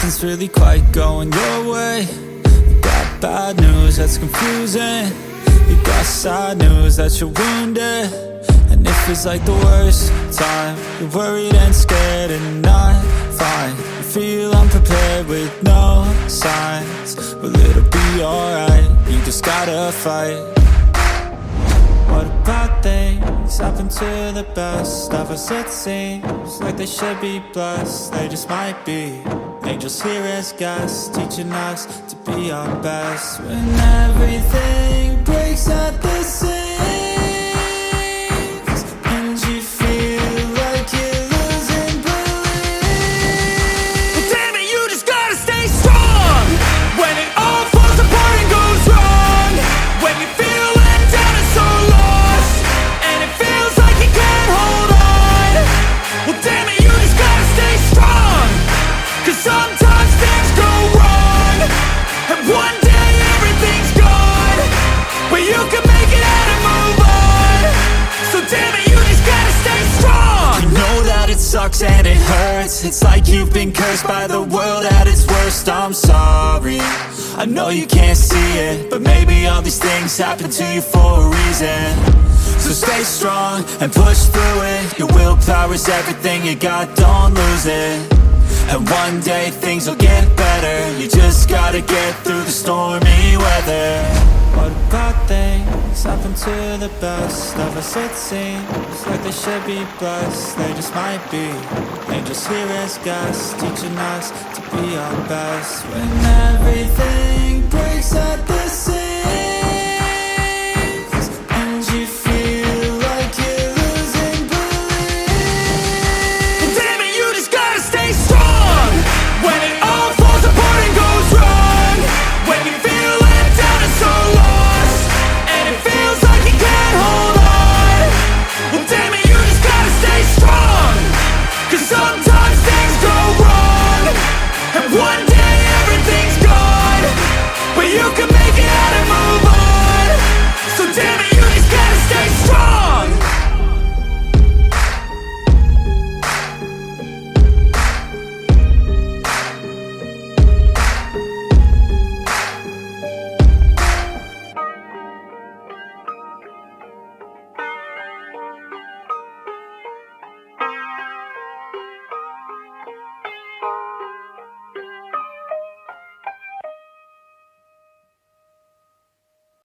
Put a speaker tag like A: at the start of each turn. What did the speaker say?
A: nothing's really quite going your way. You got bad news that's confusing. You got sad news that you're wounded. And it feels like the worst time. You're worried and scared and not fine. You feel unprepared with no signs. Well, it'll be alright, you just gotta fight. What about things happen to the best of us? It seems like they should be blessed. They just might be angels here as guests, teaching us to be our best. When everything breaks at the seams and you feel like you're losing belief.
B: Well, damn it, you just gotta stay strong when it all falls apart and goes wrong. When you feel let down and so lost, and it feels like you can't hold on. Well, damn it, you just gotta stay strong, 'cause sometimes things go wrong, and one day everything's gone, but you can make it out and move on. So damn it, you just gotta stay strong.
A: You know that it sucks and it hurts. It's like you've been cursed by the world at its worst. I'm sorry, I know you can't see it, but maybe all these things happen to you for a reason. So stay strong and push through it. Your willpower is everything you got, don't lose it. And one day things will get better. You just gotta get through the stormy weather. What about things happen to the best of us? It seems like they should be blessed. They just might be angels here as guests, teaching us to be our best. When everything breaks at the